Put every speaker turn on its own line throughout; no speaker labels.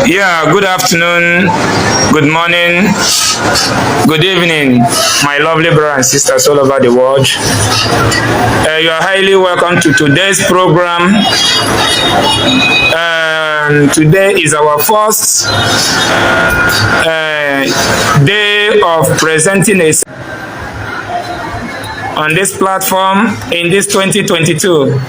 Yeah, good afternoon, good morning, good evening, my lovely brothers and sisters all over the world. You are highly welcome to today's program. Today is our first day of presenting a on this platform in this 2022.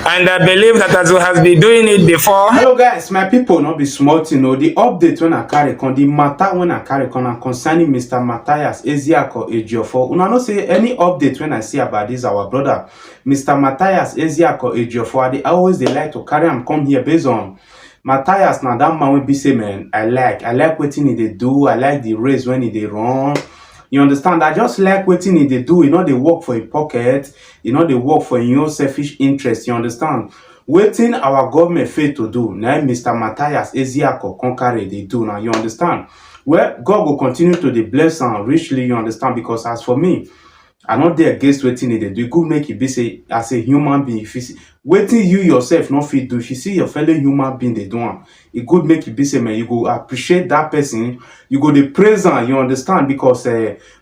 And I believe that as we have been doing it before.
Hello guys, my people, not be smart, you know. The update when I carry on, the matter when I carry on concerning Mr. Matthias Eziako Ejiofor. Una no say any update when I see about this our brother, Mr. Matthias Eziako Ejiofor. They always they like to carry and come here based on Matthias. Now that man will be say, man, I like what they do. I like the race when they run. You understand? I just like what they do. You know, they work for a pocket. You know, they work for your own selfish interest. You understand? Waiting our government fail to do. Now, Mr. Matthias Eziako conquer they do. Now, you understand? Well, God will continue to bless and richly. You understand? Because as for me, I'm not there against waiting they do. You could make it be say as a human being. If you see, waiting you yourself not fit do. If you see your fellow human being they do it could make it be say man, you go appreciate that person. You go the praise and you understand because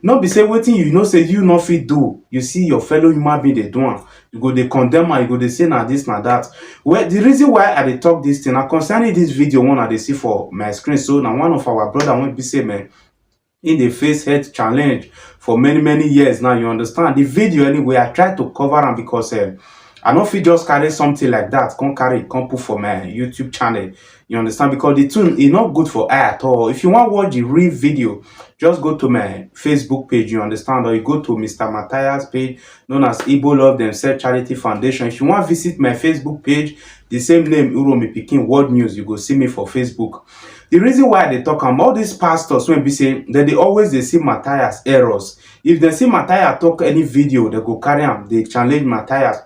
not be say waiting you know say you not fit do. You see your fellow human being they do you go they condemn and you go they say now this now that. Well, the reason why I they talk this thing now concerning this video one I they see for my screen. So now one of our brother won't be say man. In the face health challenge for many years now, you understand the video anyway. I try to cover them because I know if you just carry something like that, can't put for my YouTube channel. You understand because the tune is not good for eye at all. If you want to watch the real video, just go to my Facebook page. You understand, or you go to Mr. Matthias page known as Igbo Love Themselves Charity Foundation. If you want to visit my Facebook page, the same name Uromi Pikin World News, you go see me for Facebook. The reason why they talk about these pastors when we say that they always they see Matthias errors. If they see Matthias talk any video, they go carry him, they challenge Matthias.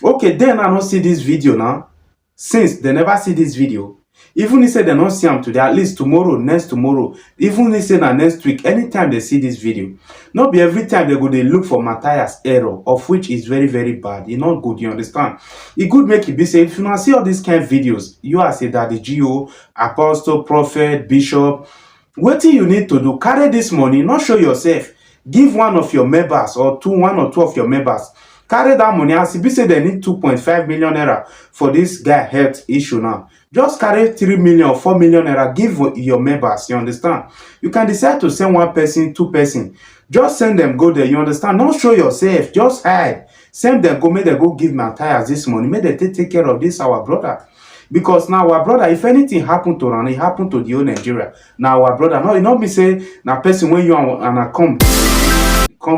Okay, then I don't see this video now. Since they never see this video, even if they don't see him today, at least tomorrow, next tomorrow, even if they say next week, anytime they see this video, not be every time they go they look for Matthias error, of which is very bad. It's not good, you understand? It could make it be say if you not see all these kind of videos, you are say that the GO, apostle, prophet, bishop, what you need to do, carry this money, not show yourself, give one of your members or one or two of your members. Carry that money as if you say they need 2.5 million naira for this guy health issue now. Just carry 3 million or 4 million naira, give your members, you understand? You can decide to send one person, two person. Just send them, go there, you understand? Don't show yourself, just hide. Send them, go, make them go give Matthias this money. Make them take care of this, our brother. Because now our brother, if anything happened to him, it happened to the whole Nigeria. Now our brother, no, you know me say, now person when you and I come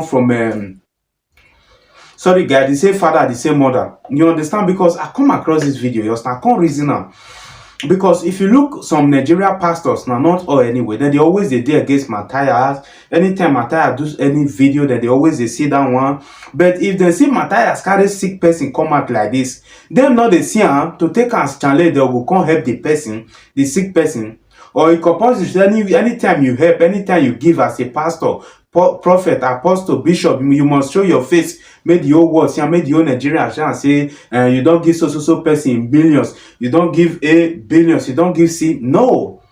from sorry guys, the same father, the same mother. You understand? Because I come across this video, you I can't reason now. Because if you look some Nigeria pastors, now not all anyway, then they always they do against Matthias. Anytime Matthias does any video, then they always they see that one. But if they see Matthias carry sick person come out like this, them not they see him to take as challenge, they will come help the person, the sick person. Or it composes anytime you help, anytime you give as a pastor, prophet, apostle, bishop, you must show your face. Make the whole world see, make the whole Nigeria and say you don't give so person billions, you don't give A billions, you don't give C. No,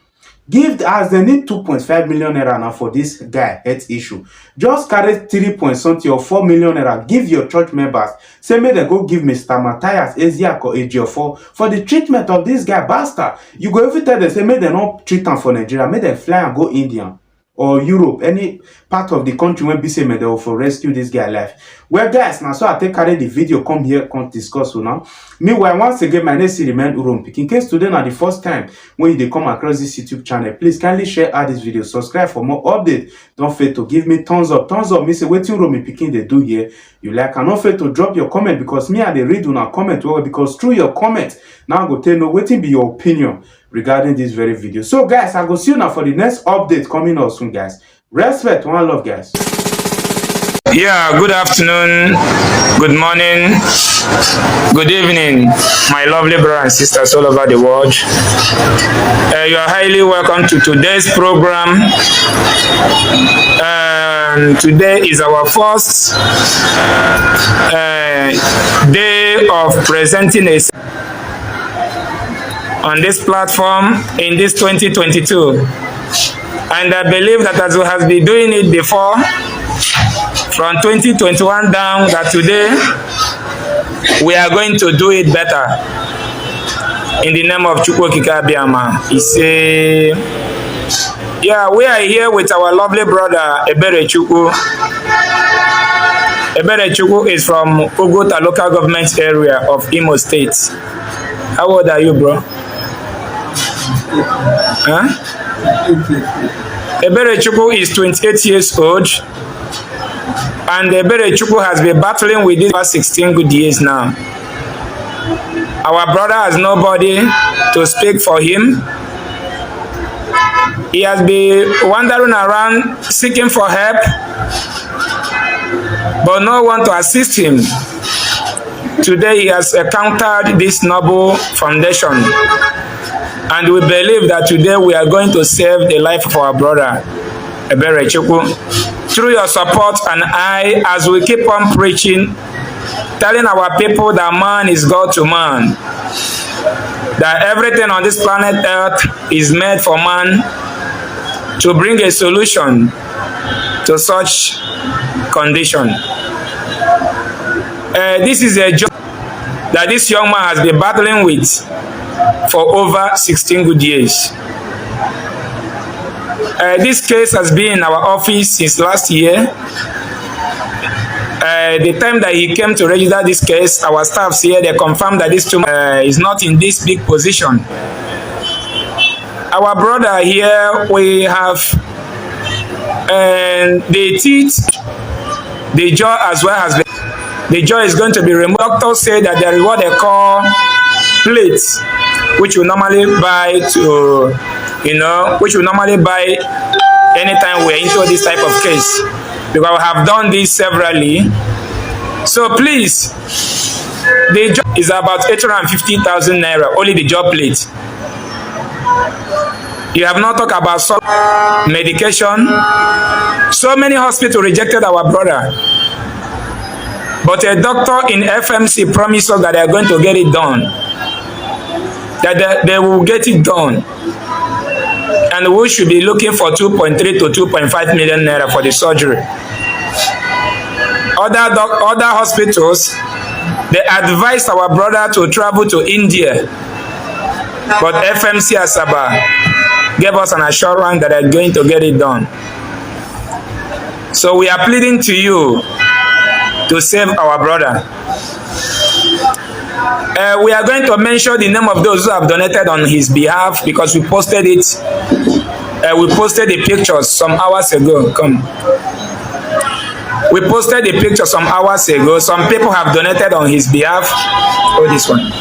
give as they need 2.5 million naira now for this guy health issue. Just carry 3 point something or 4 million naira. Give your church members. Say may they go give Mr. Matthias Eziako Ejiofor for the treatment of this guy bastard. You go every time they say may they not treat him for Nigeria, may they fly and go India or Europe, any part of the country when BC may they will for rescue this guy life. Well guys, now so I take carry the video, come here, come discuss now. Meanwhile, once again, my name is remain Uromi Pikin. In case today now the first time when they come across this YouTube channel, please kindly share out this video, subscribe for more updates. Don't fail to give me thumbs up. Thumbs up, me say what Uromi Pikin they do here. You like, and don't fail to drop your comment because me and they read on a comment well, because through your comment, now I go tell you waiting be your opinion regarding this very video. So guys, I go see you now for the next update coming out soon, guys. Respect, one love, guys.
Yeah, good afternoon, good morning, good evening, my lovely brothers and sisters all over the world. You are highly welcome to today's program. Today is our first day of presenting a on this platform in this 2022. And I believe that as we have been doing it before, from 2021 down, that today we are going to do it better. In the name of Chukwu Okike Abiama. He say, yeah, we are here with our lovely brother Ebere Chukwu. Ebere Chukwu is from Ogota local government area of Imo State. How old are you, bro? Huh? Ebere Chukwu is 28 years old. And Ebere Chukwu has been battling with this for 16 good years now. Our brother has nobody to speak for him. He has been wandering around seeking for help, but no one to assist him. Today he has encountered this noble foundation, and we believe that today we are going to save the life of our brother Ebere Chukwu. Through your support and as we keep on preaching, telling our people that man is God to man, that everything on this planet Earth is made for man to bring a solution to such condition. This is a job that this young man has been battling with for over 16 good years. This case has been in our office since last year. The time that he came to register this case, our staffs here, they confirmed that this tumor is not in this big position. Our brother here, we have the teeth, the jaw as well as the jaw is going to be removed. Doctors say that there is what they call plates, which we normally buy to, which we normally buy anytime we're into this type of case. Because we have done this severally. So please, the job is about 850,000 naira, only the job plate. You have not talked about some medication. So many hospitals rejected our brother. But a doctor in FMC promised us that they are going to get it done. That they will get it done. And we should be looking for 2.3 to 2.5 million naira for the surgery. Other hospitals, they advised our brother to travel to India. But FMC Asaba gave us an assurance that they're going to get it done. So we are pleading to you to save our brother. We are going to mention the name of those who have donated on his behalf because we posted it. We posted the pictures some hours ago. Come. We posted the picture some hours ago. Some people have donated on his behalf. Oh, this one.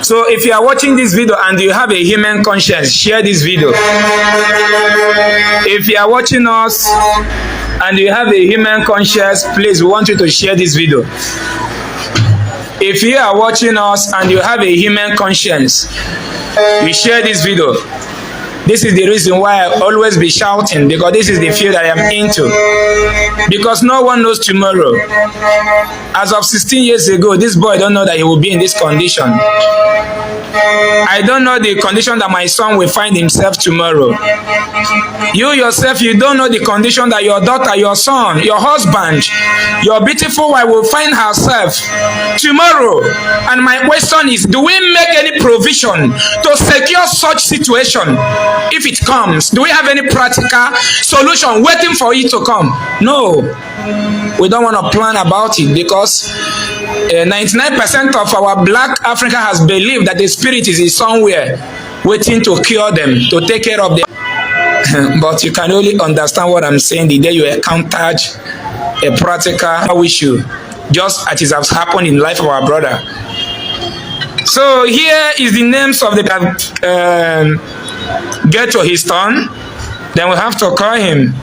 So if you are watching this video and you have a human conscience, share this video. If you are watching us and you have a human conscience, please, we want you to share this video. If you are watching us and you have a human conscience, you share this video. This is the reason why I always be shouting, because this is the field that I am into. Because no one knows tomorrow. As of 16 years ago, this boy don't know that he will be in this condition. I don't know the condition that my son will find himself tomorrow. You yourself, you don't know the condition that your daughter, your son, your husband, your beautiful wife will find herself tomorrow. And my question is, do we make any provision to secure such situation if it comes? Do we have any practical solution waiting for it to come? No. We don't want to plan about it because 99% of our black Africa has believed that the spirit is somewhere waiting to cure them, to take care of them. But you can only understand what I'm saying the day you encountered a practical issue, just as it has happened in the life of our brother. So here is the names of the get to his turn, then we have to call him.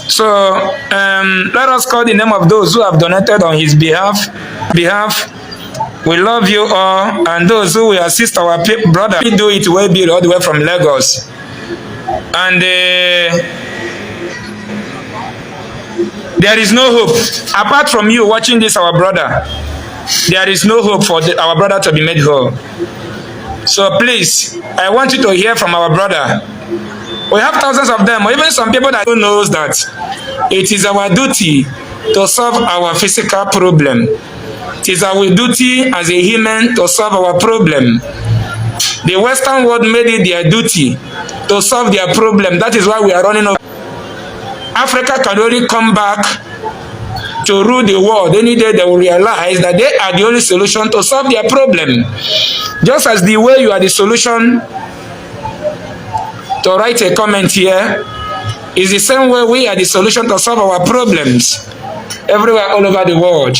So let us call the name of those who have donated on his behalf. We love you all, and those who will assist our brother, we do it way big all the way from Lagos. And there is no hope apart from you watching this, our brother. there is no hope for our brother to be made whole. So please, I want you to hear from our brother. We have thousands of them, or even some people that don't know that it is our duty to solve our physical problem. It is our duty as a human to solve our problem. The Western world made it their duty to solve their problem. That is why we are running over. Africa can only come back to rule the world. Any day they will realize that they are the only solution to solve their problem. Just as the way you are the solution to write a comment here is the same way we are the solution to solve our problems everywhere all over the world.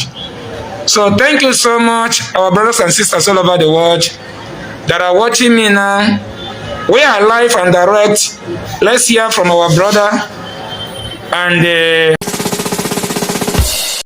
So thank you so much, our brothers and sisters all over the world that are watching me now. We are live and direct. Let's hear from our brother and